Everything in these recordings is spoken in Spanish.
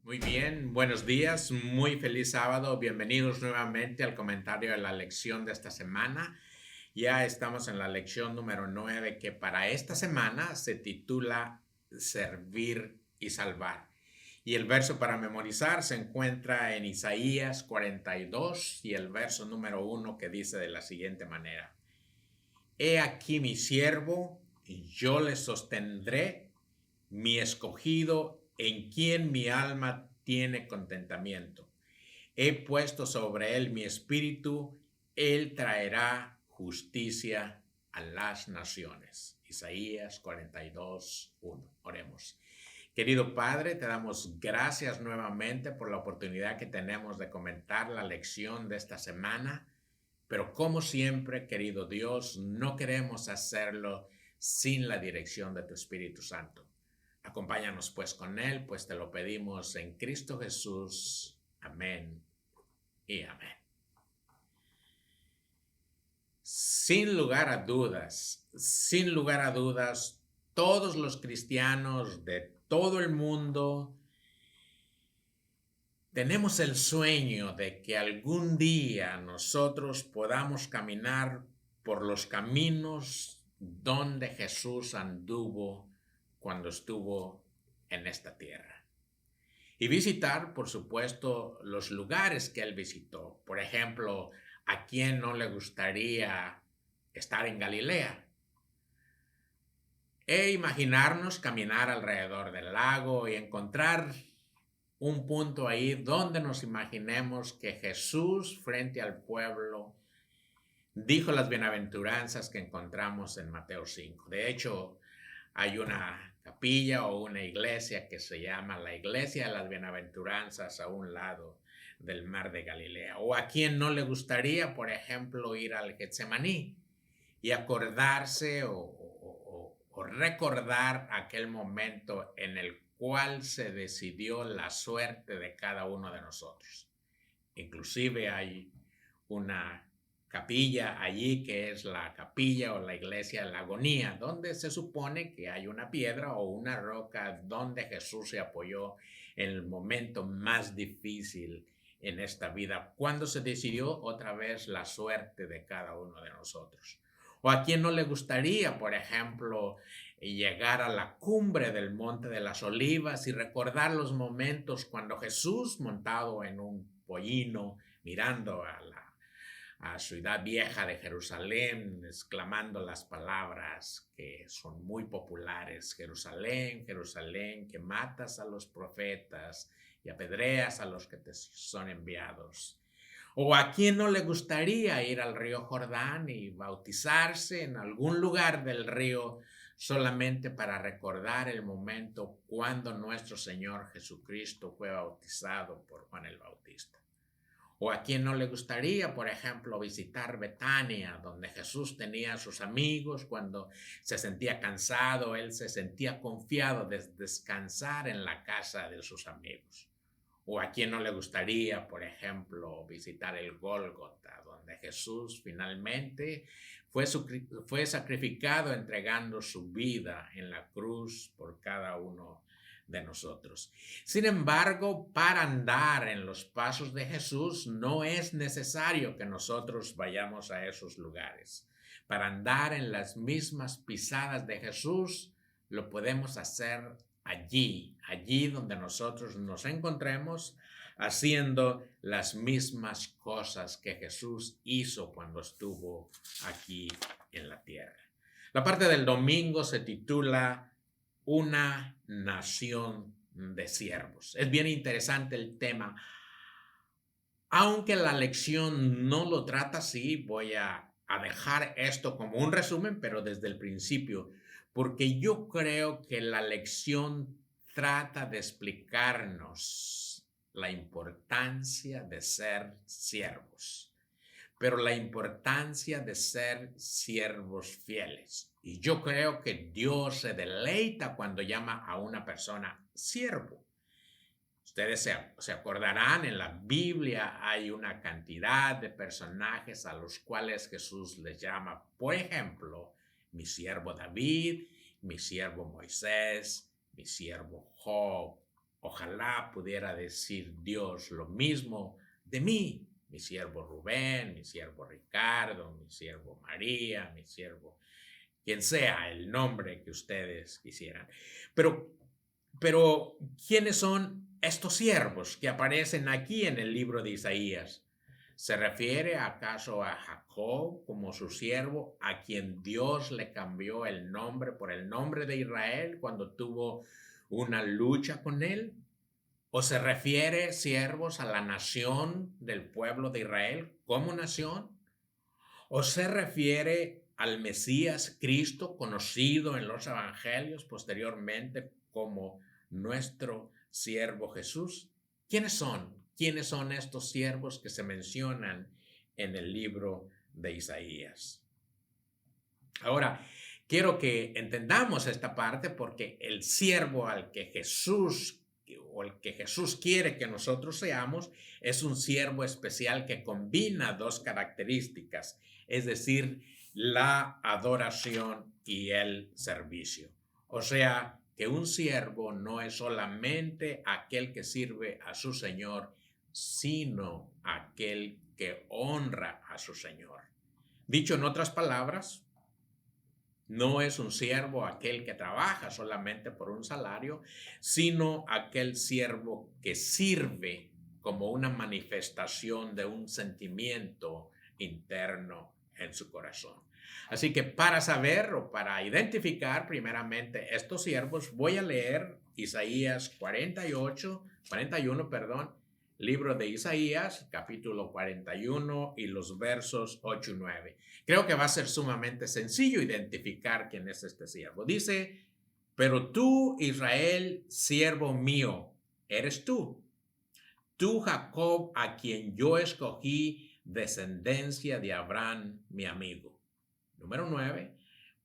Muy bien, buenos días, muy feliz sábado. Bienvenidos nuevamente al comentario de la lección de esta semana. Ya estamos en la lección número 9 que para esta semana se titula Servir y Salvar. Y el verso para memorizar se encuentra en Isaías 42 y el verso número 1 que dice de la siguiente manera. He aquí mi siervo, y yo le sostendré, mi escogido, en quien mi alma tiene contentamiento. He puesto sobre él mi espíritu, él traerá justicia a las naciones. Isaías 42:1. Oremos. Querido Padre, te damos gracias nuevamente por la oportunidad que tenemos de comentar la lección de esta semana, pero como siempre, querido Dios, no queremos hacerlo sin la dirección de tu Espíritu Santo. Acompáñanos pues con Él, pues te lo pedimos en Cristo Jesús. Amén y amén. Sin lugar a dudas, todos los cristianos de todo el mundo tenemos el sueño de que algún día nosotros podamos caminar por los caminos donde Jesús anduvo cuando estuvo en esta tierra. Y visitar, por supuesto, los lugares que él visitó. Por ejemplo, ¿a quién no le gustaría estar en Galilea? E imaginarnos caminar alrededor del lago y encontrar un punto ahí donde nos imaginemos que Jesús frente al pueblo dijo las bienaventuranzas que encontramos en Mateo 5. De hecho, hay una capilla o una iglesia que se llama la Iglesia de las Bienaventuranzas a un lado del mar de Galilea. O a quien no le gustaría, por ejemplo, ir al Getsemaní y acordarse o recordar aquel momento en el cual se decidió la suerte de cada uno de nosotros. Inclusive hay una capilla allí que es la capilla o la iglesia de la agonía, donde se supone que hay una piedra o una roca donde Jesús se apoyó en el momento más difícil en esta vida, cuando se decidió otra vez la suerte de cada uno de nosotros. O a quien no le gustaría, por ejemplo, llegar a la cumbre del Monte de las Olivas y recordar los momentos cuando Jesús, montado en un pollino, mirando a la ciudad vieja de Jerusalén, exclamando las palabras que son muy populares: Jerusalén, Jerusalén, que matas a los profetas y apedreas a los que te son enviados. ¿O a quién no le gustaría ir al río Jordán y bautizarse en algún lugar del río solamente para recordar el momento cuando nuestro Señor Jesucristo fue bautizado por Juan el Bautista? ¿O a quién no le gustaría, por ejemplo, visitar Betania, donde Jesús tenía a sus amigos cuando se sentía cansado? Él se sentía confiado de descansar en la casa de sus amigos. ¿O a quién no le gustaría, por ejemplo, visitar el Gólgota, donde Jesús finalmente fue sacrificado entregando su vida en la cruz por cada uno de nosotros? Sin embargo, para andar en los pasos de Jesús no es necesario que nosotros vayamos a esos lugares. Para andar en las mismas pisadas de Jesús, lo podemos hacer allí donde nosotros nos encontremos, haciendo las mismas cosas que Jesús hizo cuando estuvo aquí en la tierra. La parte del domingo se titula Una nación de siervos. Es bien interesante el tema. Aunque la lección no lo trata así, voy a dejar esto como un resumen, pero desde el principio, porque yo creo que la lección trata de explicarnos la importancia de ser siervos, pero la importancia de ser siervos fieles. Y yo creo que Dios se deleita cuando llama a una persona siervo. Ustedes se acordarán, en la Biblia hay una cantidad de personajes a los cuales Jesús les llama, por ejemplo, mi siervo David, mi siervo Moisés, mi siervo Job, Ojalá pudiera decir Dios lo mismo de mí, mi siervo Rubén, mi siervo Ricardo, mi siervo María, mi siervo, quien sea el nombre que ustedes quisieran. Pero, ¿quiénes son estos siervos que aparecen aquí en el libro de Isaías? ¿Se refiere acaso a Jacob como su siervo, a quien Dios le cambió el nombre por el nombre de Israel cuando tuvo una lucha con él? ¿O se refiere, siervos, a la nación del pueblo de Israel como nación? ¿O se refiere al Mesías Cristo, conocido en los evangelios posteriormente como nuestro siervo Jesús? ¿Quiénes son? ¿Quiénes son estos siervos que se mencionan en el libro de Isaías? Ahora, quiero que entendamos esta parte porque el siervo al que Jesús o el que Jesús quiere que nosotros seamos es un siervo especial que combina dos características, es decir, la adoración y el servicio. O sea, que un siervo no es solamente aquel que sirve a su Señor, sino aquel que honra a su Señor. Dicho en otras palabras, no es un siervo aquel que trabaja solamente por un salario, sino aquel siervo que sirve como una manifestación de un sentimiento interno en su corazón. Así que para saber o para identificar primeramente estos siervos, voy a leer Isaías 41, libro de Isaías, capítulo 41 y los versos 8 y 9. Creo que va a ser sumamente sencillo identificar quién es este siervo. Dice, pero tú, Israel, siervo mío, eres tú. Tú, Jacob, a quien yo escogí, descendencia de Abraham, mi amigo. Número 9,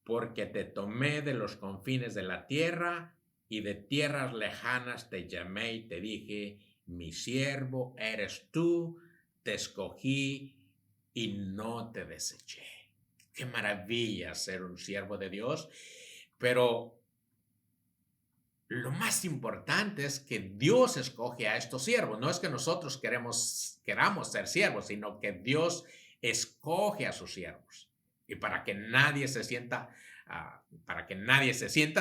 porque te tomé de los confines de la tierra y de tierras lejanas te llamé y te dije, mi siervo eres tú, te escogí y no te deseché. Qué maravilla ser un siervo de Dios, pero lo más importante es que Dios escoge a estos siervos. No es que nosotros queramos ser siervos, sino que Dios escoge a sus siervos. Y para que nadie se sienta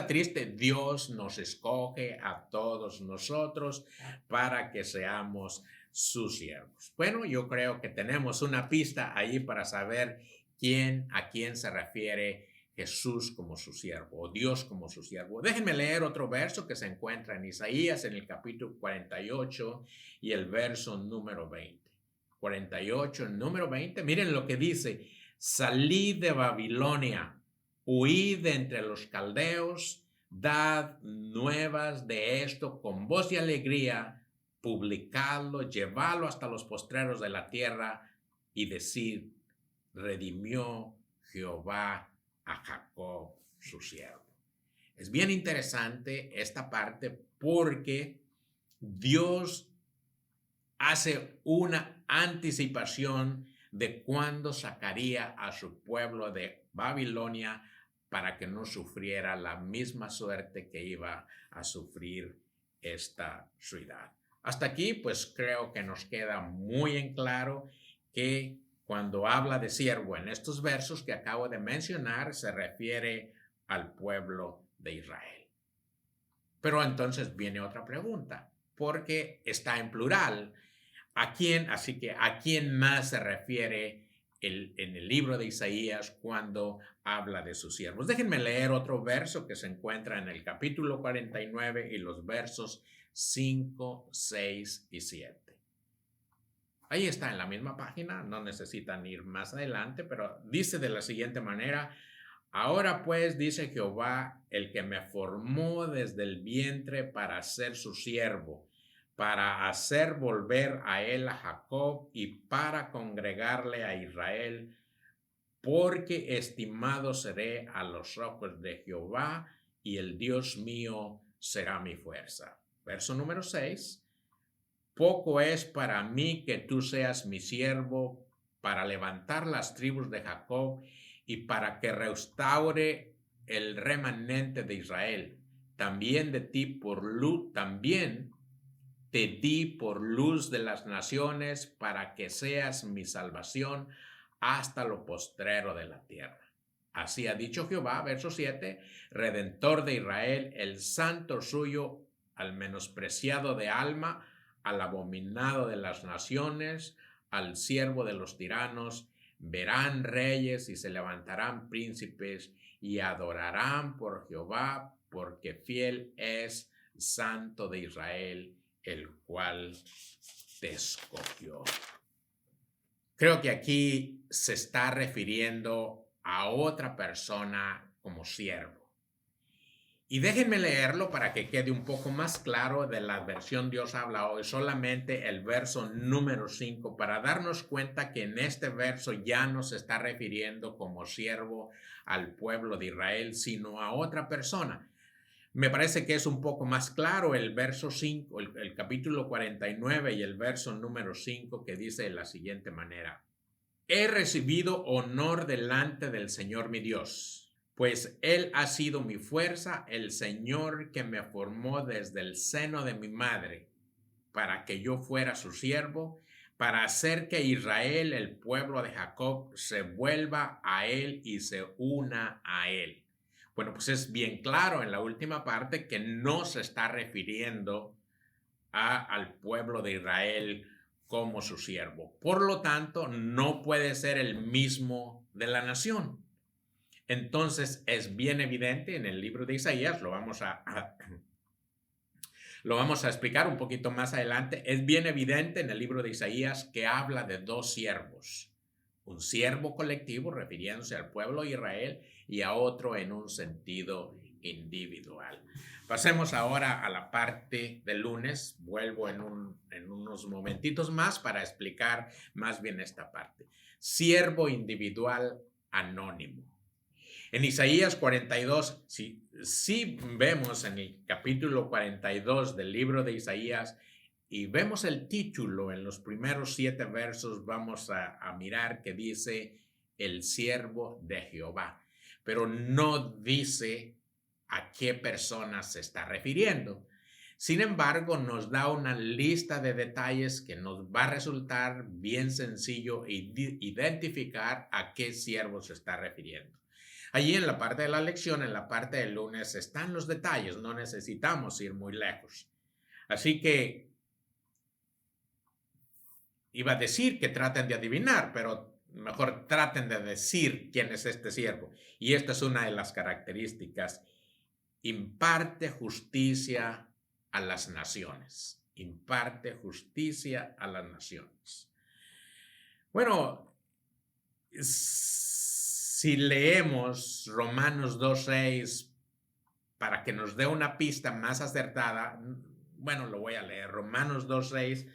triste, Dios nos escoge a todos nosotros para que seamos sus siervos. Bueno, yo creo que tenemos una pista ahí para saber a quién se refiere Jesús como su siervo o Dios como su siervo. Déjenme leer otro verso que se encuentra en Isaías en el capítulo 48 y el verso número 20. 48, el número 20, miren lo que dice: salid de Babilonia, huid de entre los caldeos, dad nuevas de esto con voz y alegría, publicadlo, llevadlo hasta los postreros de la tierra y decid, redimió Jehová a Jacob su siervo. Es bien interesante esta parte porque Dios hace una anticipación de cuándo sacaría a su pueblo de Babilonia para que no sufriera la misma suerte que iba a sufrir esta ciudad. Hasta aquí, pues creo que nos queda muy en claro que cuando habla de siervo en estos versos que acabo de mencionar, se refiere al pueblo de Israel. Pero entonces viene otra pregunta, porque está en plural. ¿A quién más se refiere en el libro de Isaías cuando habla de sus siervos? Déjenme leer otro verso que se encuentra en el capítulo 49 y los versos 5, 6 y 7. Ahí está en la misma página, no necesitan ir más adelante, pero dice de la siguiente manera: ahora pues, dice Jehová, el que me formó desde el vientre para ser su siervo, para hacer volver a él a Jacob y para congregarle a Israel, porque estimado seré a los ojos de Jehová y el Dios mío será mi fuerza. Verso número 6. Poco es para mí que tú seas mi siervo para levantar las tribus de Jacob y para que restaure el remanente de Israel. También de ti por luz, también te di por luz de las naciones para que seas mi salvación hasta lo postrero de la tierra. Así ha dicho Jehová, verso 7, Redentor de Israel, el santo suyo, al menospreciado de alma, al abominado de las naciones, al siervo de los tiranos. Verán reyes y se levantarán príncipes y adorarán por Jehová, porque fiel es Santo de Israel, el cual te escogió. Creo que aquí se está refiriendo a otra persona como siervo. Y déjenme leerlo para que quede un poco más claro. De la versión Dios habla hoy, solamente el verso número 5, para darnos cuenta que en este verso ya no se está refiriendo como siervo al pueblo de Israel, sino a otra persona. Me parece que es un poco más claro el verso 5, el capítulo 49 y el verso número 5, que dice de la siguiente manera: He recibido honor delante del Señor mi Dios, pues Él ha sido mi fuerza, el Señor que me formó desde el seno de mi madre, para que yo fuera su siervo, para hacer que Israel, el pueblo de Jacob, se vuelva a Él y se una a Él. Bueno, pues es bien claro en la última parte que no se está refiriendo al pueblo de Israel como su siervo. Por lo tanto, no puede ser el mismo de la nación. Entonces, es bien evidente en el libro de Isaías, lo vamos a explicar un poquito más adelante, es bien evidente en el libro de Isaías que habla de dos siervos. Un siervo colectivo refiriéndose al pueblo de Israel y a otro en un sentido individual. Pasemos ahora a la parte del lunes. Vuelvo en unos momentitos más para explicar más bien esta parte. Siervo individual anónimo. En Isaías 42, si vemos en el capítulo 42 del libro de Isaías y vemos el título en los primeros 7 versos, vamos a mirar que dice el siervo de Jehová, pero no dice a qué persona se está refiriendo. Sin embargo, nos da una lista de detalles que nos va a resultar bien sencillo identificar a qué siervo se está refiriendo. Allí en la parte de la lección, en la parte del lunes, están los detalles, no necesitamos ir muy lejos. Así que iba a decir que traten de adivinar, pero mejor traten de decir quién es este siervo. Y esta es una de las características. Imparte justicia a las naciones. Imparte justicia a las naciones. Bueno, si leemos Romanos 2:6 para que nos dé una pista más acertada, bueno, lo voy a leer. Romanos 2:6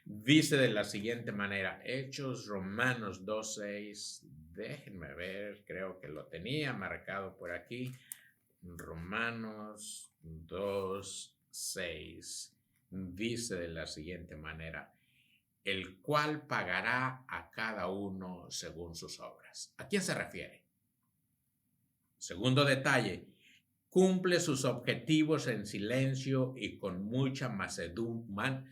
dice de la siguiente manera. Hechos Romanos 2:6. Déjenme ver, creo que lo tenía marcado por aquí. Romanos 2:6 dice de la siguiente manera: el cual pagará a cada uno según sus obras. ¿A quién se refiere? Segundo detalle, cumple sus objetivos en silencio y con mucha mansedumbre.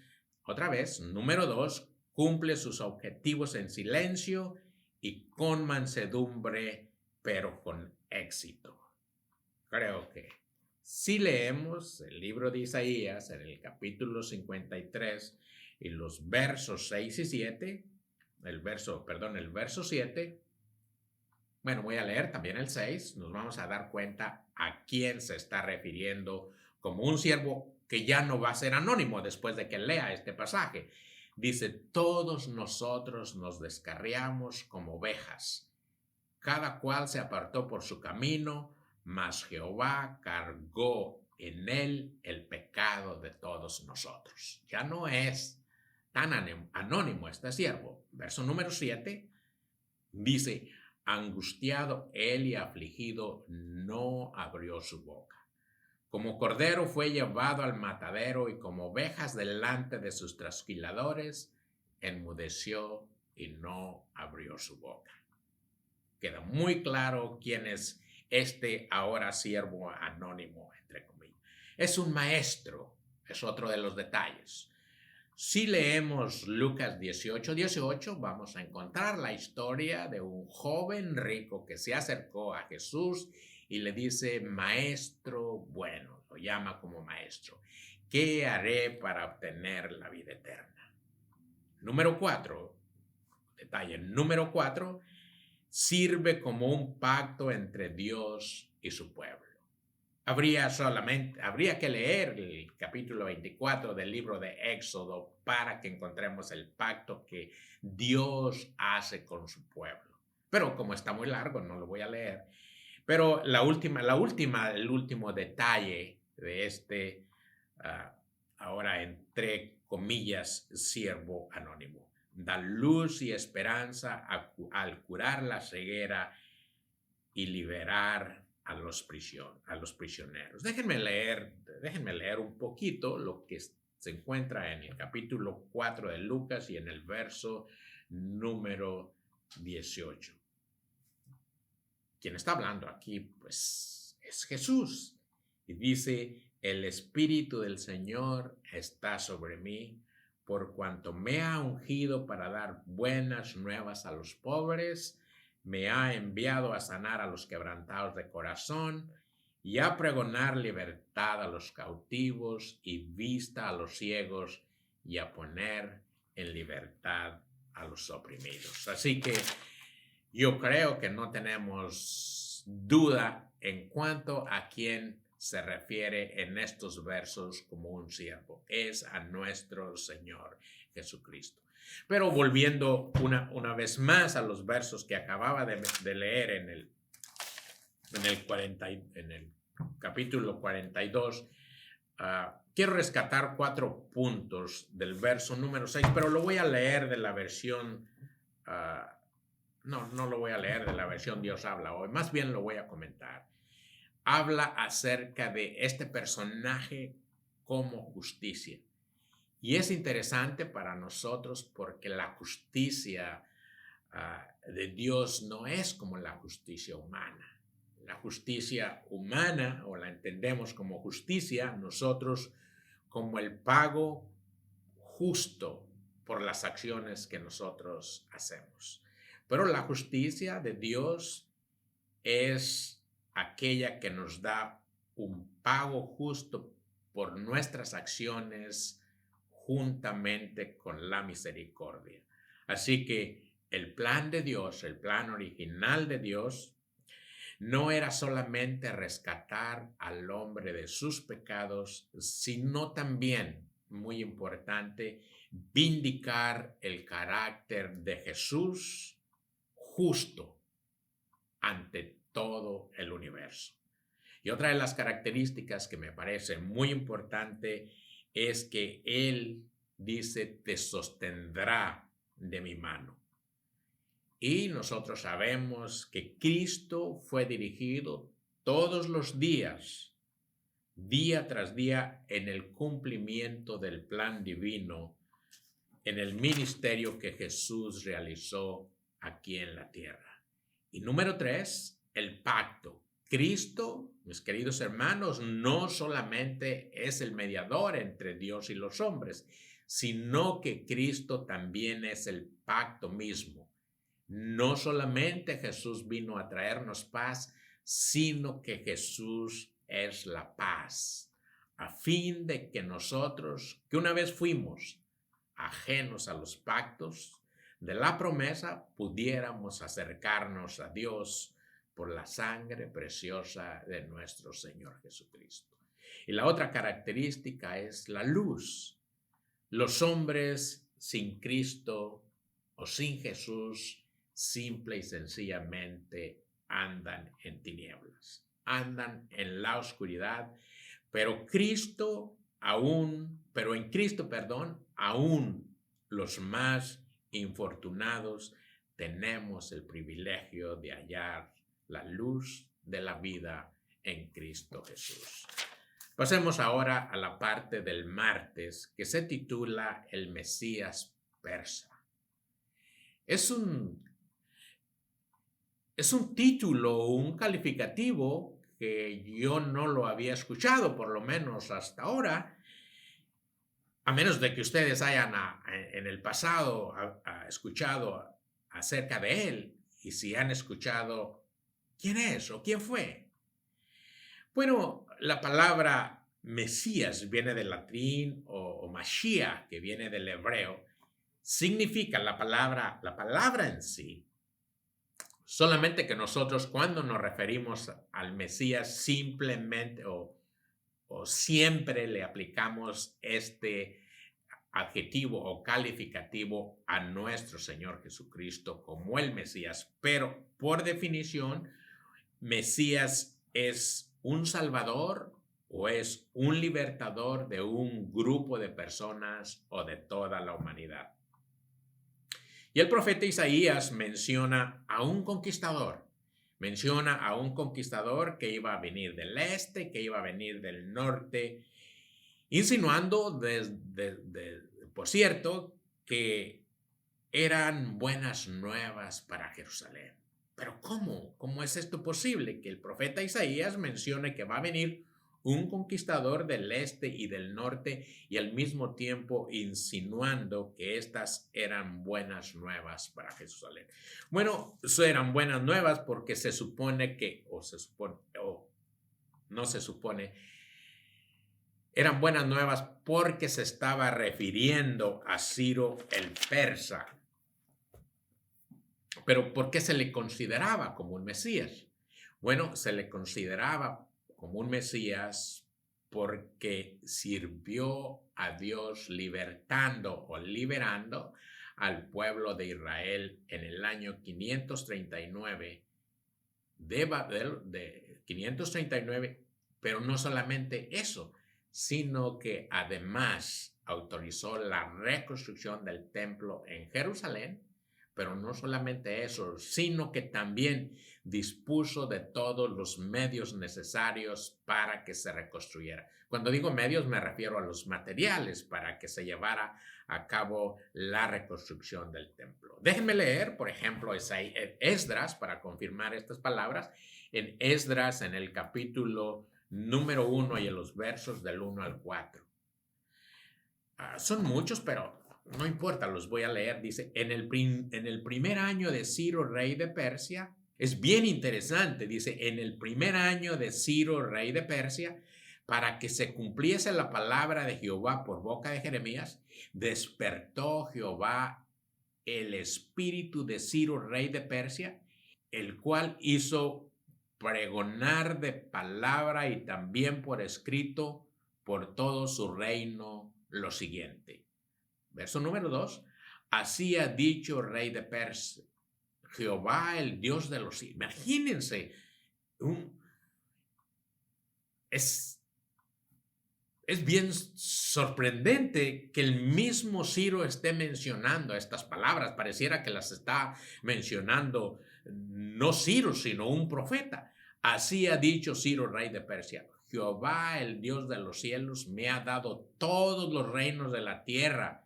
Otra vez, número 2, cumple sus objetivos en silencio y con mansedumbre, pero con éxito. Creo que si leemos el libro de Isaías en el capítulo 53 y los versos 6 y 7, el verso 7, bueno, voy a leer también el 6, nos vamos a dar cuenta a quién se está refiriendo como un siervo que ya no va a ser anónimo después de que lea este pasaje. Dice, todos nosotros nos descarriamos como ovejas, cada cual se apartó por su camino, mas Jehová cargó en él el pecado de todos nosotros. Ya no es tan anónimo este siervo. Verso número 7 dice, angustiado él y afligido, no abrió su boca. Como cordero fue llevado al matadero y como ovejas delante de sus trasquiladores, enmudeció y no abrió su boca. Queda muy claro quién es este ahora siervo anónimo, entre comillas. Es un maestro, es otro de los detalles. Si leemos Lucas 18:18, vamos a encontrar la historia de un joven rico que se acercó a Jesús y le dice, maestro bueno, lo llama como maestro. ¿Qué haré para obtener la vida eterna? Número 4, detalle número 4, sirve como un pacto entre Dios y su pueblo. Habría que leer el capítulo 24 del libro de Éxodo para que encontremos el pacto que Dios hace con su pueblo. Pero como está muy largo, no lo voy a leer. Pero el último detalle de este, ahora entre comillas, siervo anónimo. Da luz y esperanza al curar la ceguera y liberar a los prisioneros. Déjenme leer un poquito lo que se encuentra en el capítulo 4 de Lucas y en el verso número 18. Quien está hablando aquí, pues, es Jesús. Y dice, el Espíritu del Señor está sobre mí, por cuanto me ha ungido para dar buenas nuevas a los pobres, me ha enviado a sanar a los quebrantados de corazón y a pregonar libertad a los cautivos y vista a los ciegos y a poner en libertad a los oprimidos. Así que yo creo que no tenemos duda en cuanto a quién se refiere en estos versos como un siervo. Es a nuestro Señor Jesucristo. Pero volviendo una vez más a los versos que acababa de leer en el capítulo 42, quiero rescatar 4 puntos del verso número 6, pero lo voy a leer de la versión, no lo voy a leer de la versión Dios habla hoy, más bien lo voy a comentar. Habla acerca de este personaje como justicia. Y es interesante para nosotros porque la justicia de Dios no es como la justicia humana. La justicia humana, o la entendemos como justicia, nosotros como el pago justo por las acciones que nosotros hacemos. Pero la justicia de Dios es aquella que nos da un pago justo por nuestras acciones juntamente con la misericordia. Así que el plan de Dios, el plan original de Dios, no era solamente rescatar al hombre de sus pecados, sino también, muy importante, vindicar el carácter de Jesús justo ante todo el universo. Y otra de las características que me parece muy importante es que Él dice, te sostendrá de mi mano. Y nosotros sabemos que Cristo fue dirigido todos los días, día tras día, en el cumplimiento del plan divino, en el ministerio que Jesús realizó aquí en la tierra. Y número 3, el pacto. Cristo, mis queridos hermanos, no solamente es el mediador entre Dios y los hombres, sino que Cristo también es el pacto mismo. No solamente Jesús vino a traernos paz, sino que Jesús es la paz, a fin de que nosotros, que una vez fuimos ajenos a los pactos de la promesa, pudiéramos acercarnos a Dios por la sangre preciosa de nuestro Señor Jesucristo. Y la otra característica es la luz. Los hombres sin Cristo o sin Jesús simple y sencillamente andan en tinieblas, andan en la oscuridad, pero en Cristo, aún los más infortunados tenemos el privilegio de hallar la luz de la vida en Cristo Jesús. Pasemos ahora a la parte del martes que se titula El Mesías persa. Es un título, un calificativo que yo no lo había escuchado, por lo menos hasta ahora, a menos de que ustedes hayan en el pasado escuchado acerca de él, y si han escuchado quién es o quién fue. Bueno, la palabra Mesías viene del latín o Mashiach, que viene del hebreo, significa la palabra en sí. Solamente que nosotros cuando nos referimos al Mesías simplemente o siempre le aplicamos este adjetivo o calificativo a nuestro Señor Jesucristo como el Mesías, pero por definición, Mesías es un salvador o es un libertador de un grupo de personas o de toda la humanidad. Y el profeta Isaías menciona a un conquistador. Menciona a un conquistador que iba a venir del este, que iba a venir del norte, insinuando, por cierto, que eran buenas nuevas para Jerusalén. Pero ¿cómo? ¿Cómo es esto posible? Que el profeta Isaías mencione que va a venir un conquistador del este y del norte y al mismo tiempo insinuando que estas eran buenas nuevas para Jerusalén. Bueno, eran buenas nuevas porque se supone que, o no se supone, eran buenas nuevas porque se estaba refiriendo a Ciro el persa. Pero ¿por qué se le consideraba como un Mesías? Bueno, se le consideraba como un Mesías porque sirvió a Dios libertando o liberando al pueblo de Israel en el año 539 de 539, pero no solamente eso, sino que además autorizó la reconstrucción del templo en Jerusalén. Pero no solamente eso, sino que también dispuso de todos los medios necesarios para que se reconstruyera. Cuando digo medios me refiero a los materiales para que se llevara a cabo la reconstrucción del templo. Déjenme leer, por ejemplo, Esdras para confirmar estas palabras. En Esdras, en el capítulo número 1 y en los versos del 1 al 4. Son muchos, pero no importa, los voy a leer. Dice, en el primer año de Ciro, rey de Persia, es bien interesante, dice, en el primer año de Ciro, rey de Persia, para que se cumpliese la palabra de Jehová por boca de Jeremías, despertó Jehová el espíritu de Ciro, rey de Persia, el cual hizo pregonar de palabra y también por escrito por todo su reino lo siguiente. Verso número 2. Así ha dicho rey de Persia, Jehová el Dios de los cielos. Imagínense, es bien sorprendente que el mismo Ciro esté mencionando estas palabras. Pareciera que las está mencionando no Ciro, sino un profeta. Así ha dicho Ciro, rey de Persia. Jehová, el Dios de los cielos, me ha dado todos los reinos de la tierra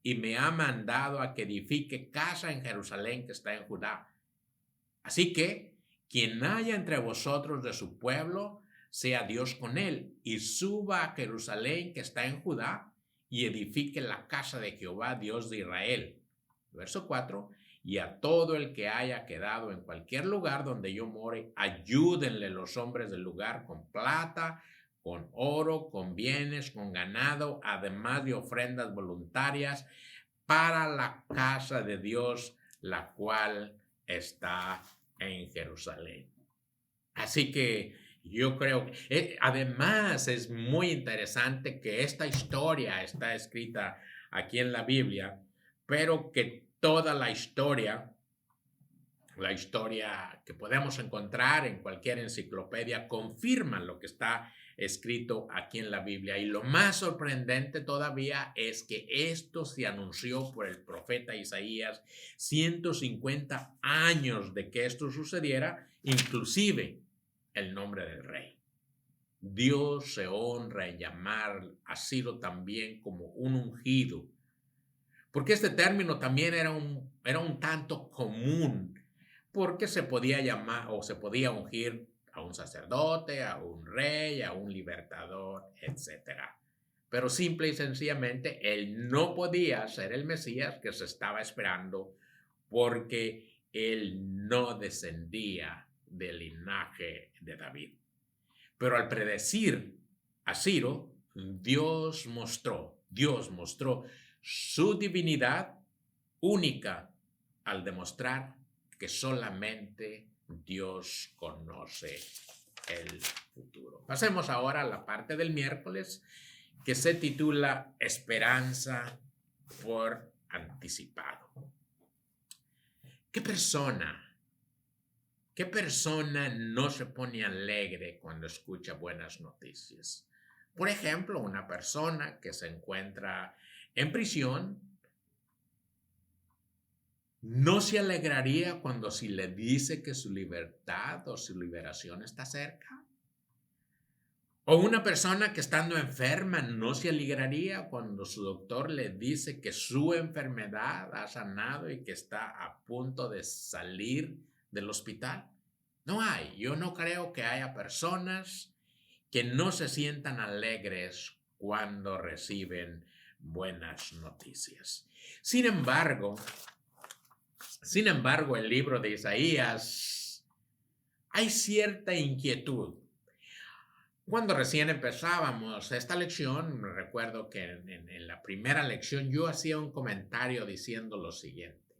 y me ha mandado a que edifique casa en Jerusalén que está en Judá. Así que, quien haya entre vosotros de su pueblo, sea Dios con él, y suba a Jerusalén que está en Judá, y edifique la casa de Jehová, Dios de Israel. Verso 4. Y a todo el que haya quedado en cualquier lugar donde yo more, ayúdenle los hombres del lugar con plata, con oro, con bienes, con ganado, además de ofrendas voluntarias para la casa de Dios, la cual está en Jerusalén. Así que yo creo que además es muy interesante que esta historia está escrita aquí en la Biblia, pero que toda la historia que podemos encontrar en cualquier enciclopedia confirma lo que está escrito aquí en la Biblia. Y lo más sorprendente todavía es que esto se anunció por el profeta Isaías 150 años de que esto sucediera, inclusive el nombre del rey. Dios se honra en llamar a Ciro también como un ungido, porque este término también era un tanto común, porque se podía llamar o se podía ungir a un sacerdote, a un rey, a un libertador, etc. pero simple y sencillamente él no podía ser el Mesías que se estaba esperando porque él no descendía del linaje de David. Pero al predecir a Ciro, Dios mostró su divinidad única al demostrar que solamente Dios conoce el futuro. Pasemos ahora a la parte del miércoles que se titula Esperanza por anticipado. ¿Qué persona no se pone alegre cuando escucha buenas noticias? Por ejemplo, una persona que se encuentra en prisión no se alegraría cuando se le dice que su libertad o su liberación está cerca. O una persona que estando enferma no se alegraría cuando su doctor le dice que su enfermedad ha sanado y que está a punto de salir del hospital. Yo no creo que haya personas que no se sientan alegres cuando reciben buenas noticias. Sin embargo, el libro de Isaías, hay cierta inquietud. Cuando recién empezábamos esta lección, recuerdo que en la primera lección yo hacía un comentario diciendo lo siguiente.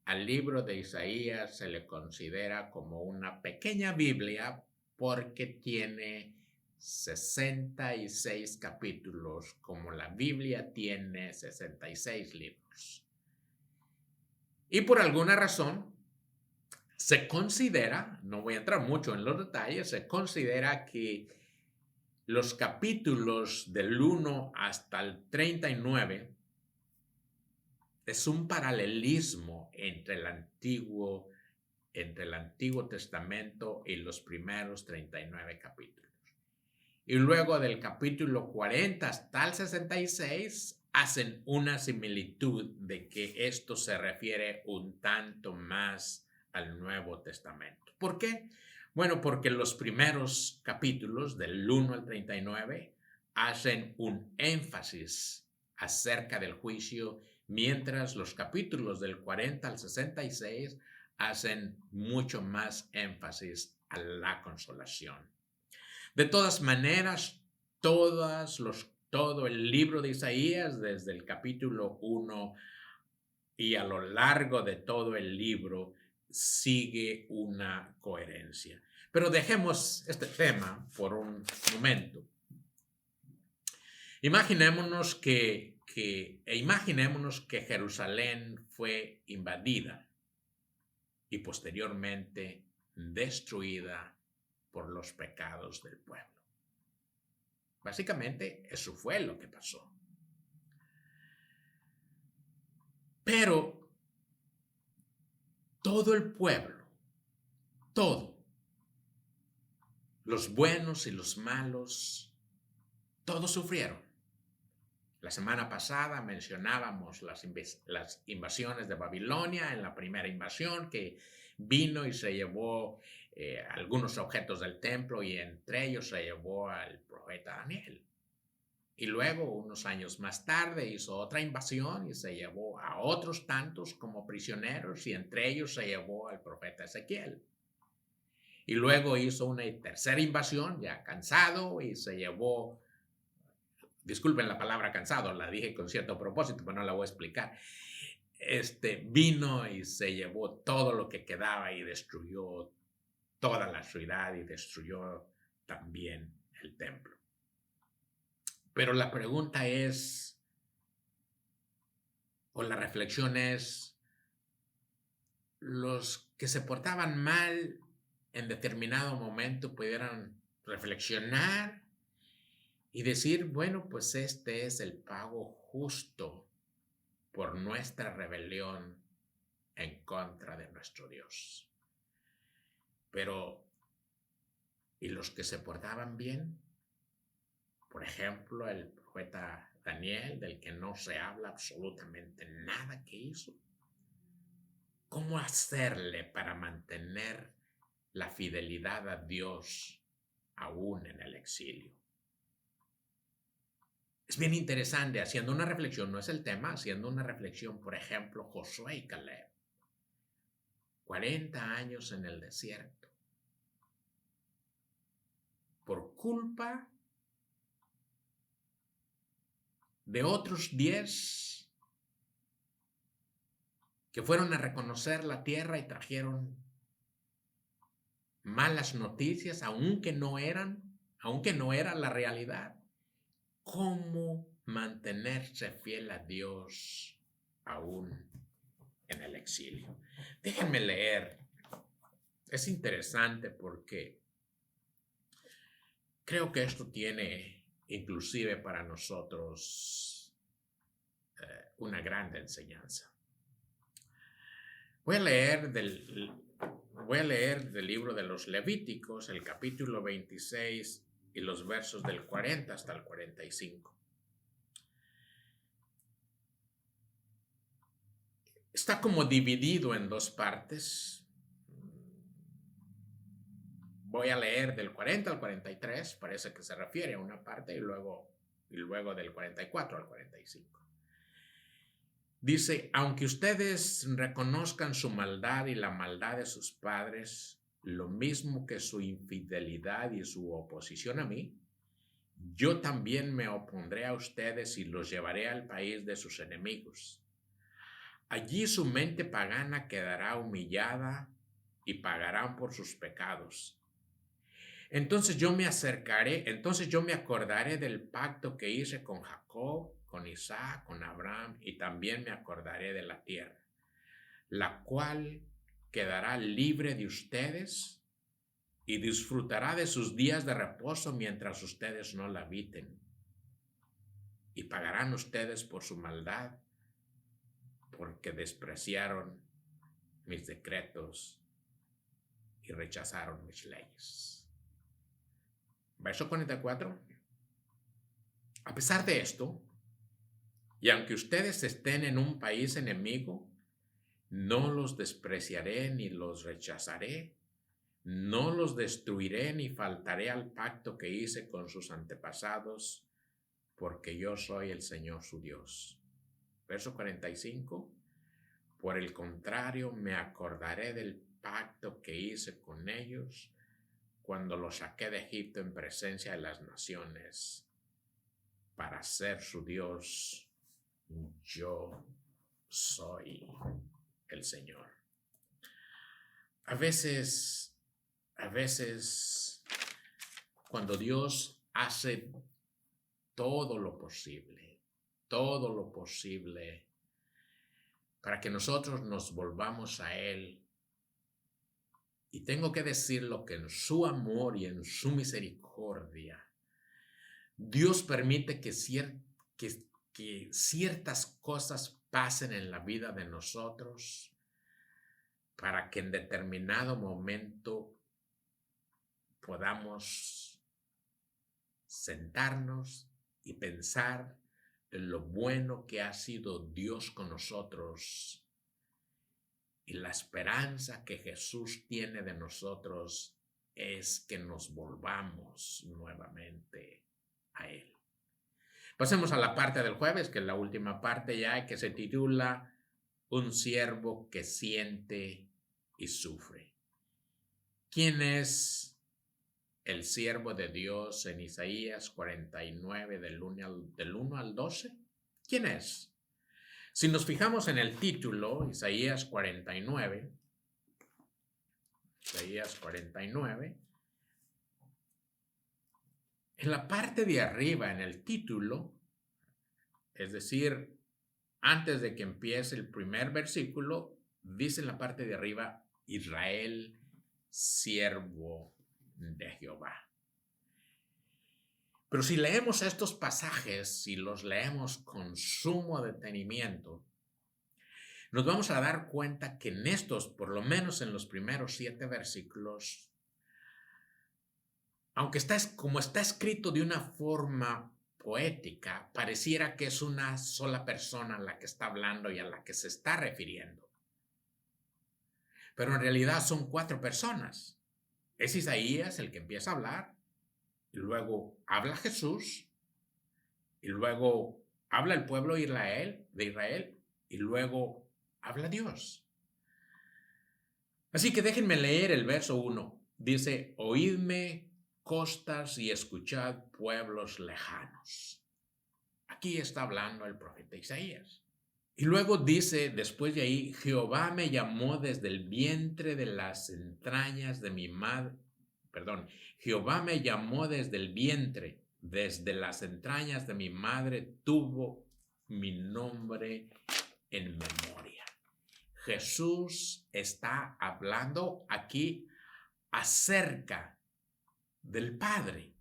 Al libro de Isaías se le considera como una pequeña Biblia porque tiene 66 capítulos, como la Biblia tiene 66 libros. Y por alguna razón se considera, no voy a entrar mucho en los detalles, se considera que los capítulos del 1 hasta el 39 es un paralelismo entre el Antiguo Testamento y los primeros 39 capítulos. Y luego del capítulo 40 hasta el 66 hacen una similitud de que esto se refiere un tanto más al Nuevo Testamento. ¿Por qué? Bueno, porque los primeros capítulos del 1 al 39 hacen un énfasis acerca del juicio, mientras los capítulos del 40 al 66 hacen mucho más énfasis a la consolación. De todas maneras, todo el libro de Isaías, desde el capítulo 1 y a lo largo de todo el libro, sigue una coherencia. Pero dejemos este tema por un momento. Imaginémonos que Jerusalén fue invadida y posteriormente destruida por los pecados del pueblo. Básicamente, eso fue lo que pasó. Pero todo el pueblo, los buenos y los malos, todos sufrieron. La semana pasada mencionábamos las invasiones de Babilonia en la primera invasión, que vino y se llevó algunos objetos del templo, y entre ellos se llevó al profeta Daniel. Y luego, unos años más tarde, hizo otra invasión y se llevó a otros tantos como prisioneros, y entre ellos se llevó al profeta Ezequiel. Y luego hizo una tercera invasión, ya cansado, y se llevó, disculpen la palabra cansado, la dije con cierto propósito, pero no la voy a explicar. Vino y se llevó todo lo que quedaba y destruyó toda la ciudad y destruyó también el templo. Pero la pregunta es, o la reflexión es, los que se portaban mal en determinado momento pudieran reflexionar y decir, bueno, pues este es el pago justo por nuestra rebelión en contra de nuestro Dios. Pero, ¿y los que se portaban bien? Por ejemplo, el profeta Daniel, del que no se habla absolutamente nada que hizo. ¿Cómo hacerle para mantener la fidelidad a Dios aún en el exilio? Es bien interesante, haciendo una reflexión, no es el tema, haciendo una reflexión, por ejemplo, Josué y Caleb, 40 años en el desierto, por culpa de otros 10 que fueron a reconocer la tierra y trajeron malas noticias, aunque no era la realidad. ¿Cómo mantenerse fiel a Dios aún en el exilio? Déjenme leer. Es interesante porque creo que esto tiene inclusive para nosotros una gran enseñanza. Voy a leer del libro de los Levíticos, el capítulo 26 y los versos del 40 hasta el 45. Está como dividido en dos partes. Voy a leer del 40 al 43, parece que se refiere a una parte, y luego del 44 al 45. Dice, aunque ustedes reconozcan su maldad y la maldad de sus padres, lo mismo que su infidelidad y su oposición a mí, yo también me opondré a ustedes y los llevaré al país de sus enemigos. Allí su mente pagana quedará humillada y pagarán por sus pecados. Entonces yo me acordaré del pacto que hice con Jacob, con Isaac, con Abraham, y también me acordaré de la tierra, la cual quedará libre de ustedes y disfrutará de sus días de reposo mientras ustedes no la habiten. Y pagarán ustedes por su maldad, porque despreciaron mis decretos y rechazaron mis leyes. Verso 44. A pesar de esto, y aunque ustedes estén en un país enemigo, no los despreciaré ni los rechazaré, no los destruiré ni faltaré al pacto que hice con sus antepasados, porque yo soy el Señor su Dios. Verso 45. Por el contrario, me acordaré del pacto que hice con ellos cuando los saqué de Egipto en presencia de las naciones, para ser su Dios. Yo soy el Señor. A veces, cuando Dios hace todo lo posible para que nosotros nos volvamos a Él, y tengo que decirlo que en su amor y en su misericordia, Dios permite que ciertas cosas pasen en la vida de nosotros para que en determinado momento podamos sentarnos y pensar en lo bueno que ha sido Dios con nosotros y la esperanza que Jesús tiene de nosotros es que nos volvamos nuevamente a Él. Pasemos a la parte del jueves, que es la última parte ya, que se titula Un siervo que siente y sufre. ¿Quién es el siervo de Dios en Isaías 49 del 1 al 12? ¿Quién es? Si nos fijamos en el título, Isaías 49, en la parte de arriba, en el título, es decir, antes de que empiece el primer versículo, dice en la parte de arriba, Israel, siervo de Jehová. Pero si leemos estos pasajes, si los leemos con sumo detenimiento, nos vamos a dar cuenta que en estos, por lo menos en los primeros 7 versículos, aunque como está escrito de una forma poética, pareciera que es una sola persona a la que está hablando y a la que se está refiriendo. Pero en realidad son 4 personas. Es Isaías el que empieza a hablar, y luego habla Jesús, y luego habla el pueblo de Israel, y luego habla Dios. Así que déjenme leer el verso 1. Dice, oídme costas y escuchad pueblos lejanos. Aquí está hablando el profeta Isaías. Y luego dice, después de ahí, Jehová me llamó desde el vientre de las entrañas de mi madre. Jehová me llamó desde el vientre, desde las entrañas de mi madre, tuvo mi nombre en memoria. Jesús está hablando aquí acerca del Padre.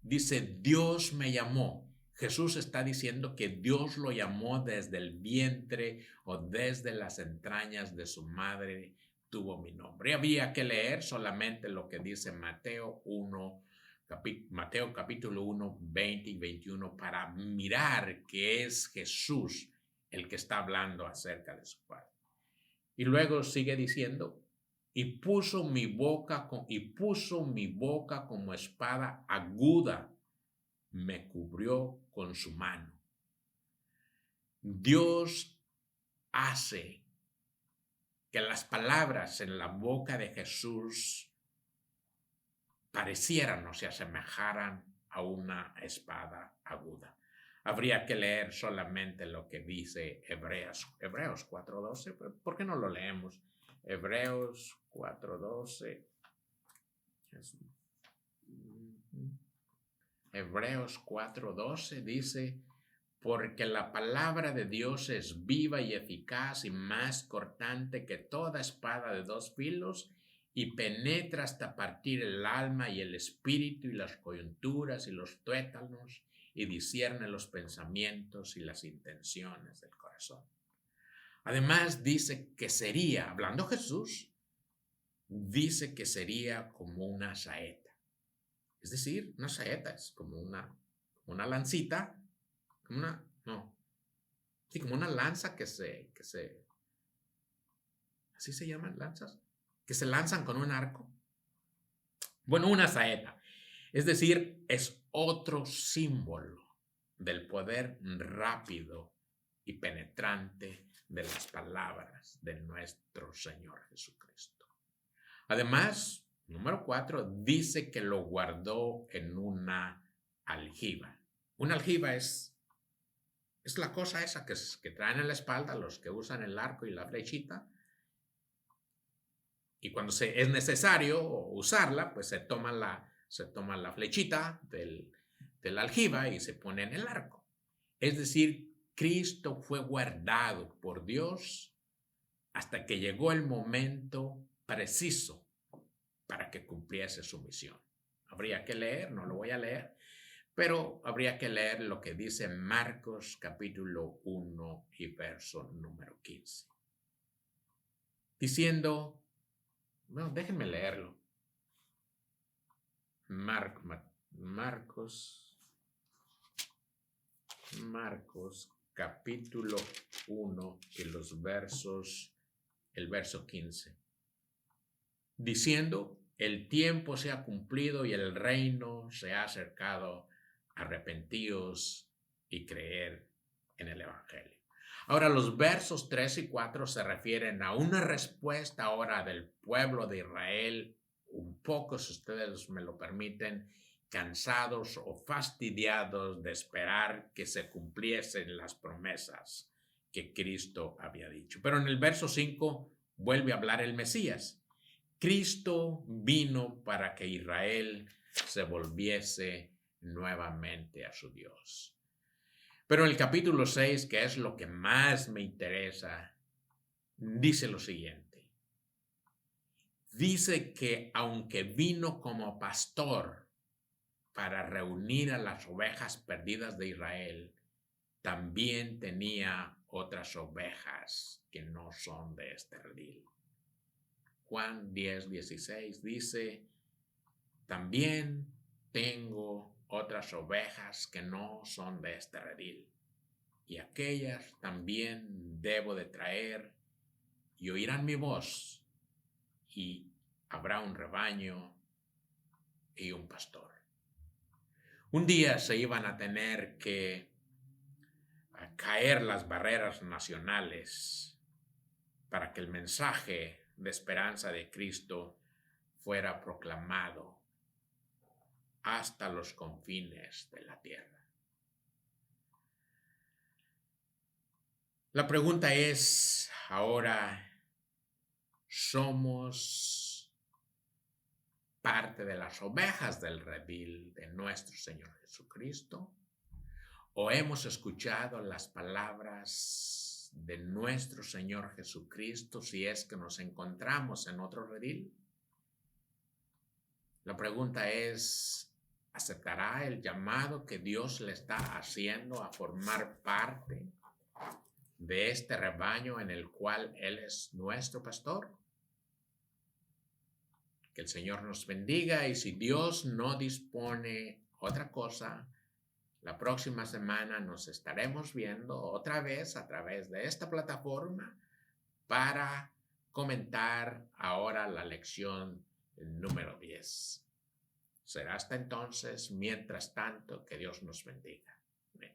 Dice, Dios me llamó. Jesús está diciendo que Dios lo llamó desde el vientre o desde las entrañas de su madre, tuvo mi nombre. Y había que leer solamente lo que dice Mateo capítulo 1, 20 y 21 para mirar que es Jesús el que está hablando acerca de su Padre. Y luego sigue diciendo, y puso mi boca como espada aguda, me cubrió con su mano. Dios hace que las palabras en la boca de Jesús parecieran o se asemejaran a una espada aguda. Habría que leer solamente lo que dice Hebreos 4:12. ¿Por qué no lo leemos? Hebreos 4:12. Hebreos 4:12 dice, porque la palabra de Dios es viva y eficaz y más cortante que toda espada de dos filos y penetra hasta partir el alma y el espíritu y las coyunturas y los tuétanos y discierne los pensamientos y las intenciones del corazón. Además dice que sería, hablando Jesús, dice que sería como una saeta. Es decir, una saeta es como una lancita, como una lanza que se, así se llaman lanzas, que se lanzan con un arco. Bueno, una saeta. Es decir, es otro símbolo del poder rápido y penetrante de las palabras de nuestro Señor Jesucristo. Además, número 4, dice que lo guardó en una aljiba. Una aljiba es la cosa esa que traen en la espalda los que usan el arco y la flechita. Y cuando es necesario usarla, pues se toma la flechita de la aljiba y se pone en el arco. Es decir, Cristo fue guardado por Dios hasta que llegó el momento preciso para que cumpliese su misión. Habría que leer, no lo voy a leer, pero habría que leer lo que dice Marcos capítulo 1 y verso número 15. Diciendo, no, déjenme leerlo. Marcos capítulo 1 y el verso 15. Diciendo, el tiempo se ha cumplido y el reino se ha acercado, arrepentíos y creer en el Evangelio. Ahora los versos 3 y 4 se refieren a una respuesta ahora del pueblo de Israel, un poco, si ustedes me lo permiten, cansados o fastidiados de esperar que se cumpliesen las promesas que Cristo había dicho. Pero en el verso 5 vuelve a hablar el Mesías. Cristo vino para que Israel se volviese nuevamente a su Dios. Pero en el capítulo 6, que es lo que más me interesa, dice lo siguiente. Dice que aunque vino como pastor para reunir a las ovejas perdidas de Israel, también tenía otras ovejas que no son de este redil. Juan 10:16 dice, también tengo otras ovejas que no son de este redil, y aquellas también debo de traer, y oirán mi voz, y habrá un rebaño y un pastor. Un día se iban a tener que a caer las barreras nacionales para que el mensaje de esperanza de Cristo fuera proclamado hasta los confines de la tierra. La pregunta es, ahora, ¿somos parte de las ovejas del redil de nuestro Señor Jesucristo? ¿O hemos escuchado las palabras de nuestro Señor Jesucristo si es que nos encontramos en otro redil? La pregunta es, ¿aceptará el llamado que Dios le está haciendo a formar parte de este rebaño en el cual Él es nuestro pastor? Que el Señor nos bendiga, y si Dios no dispone otra cosa, la próxima semana nos estaremos viendo otra vez a través de esta plataforma para comentar ahora la lección número 10. Será hasta entonces. Mientras tanto, que Dios nos bendiga. Amén.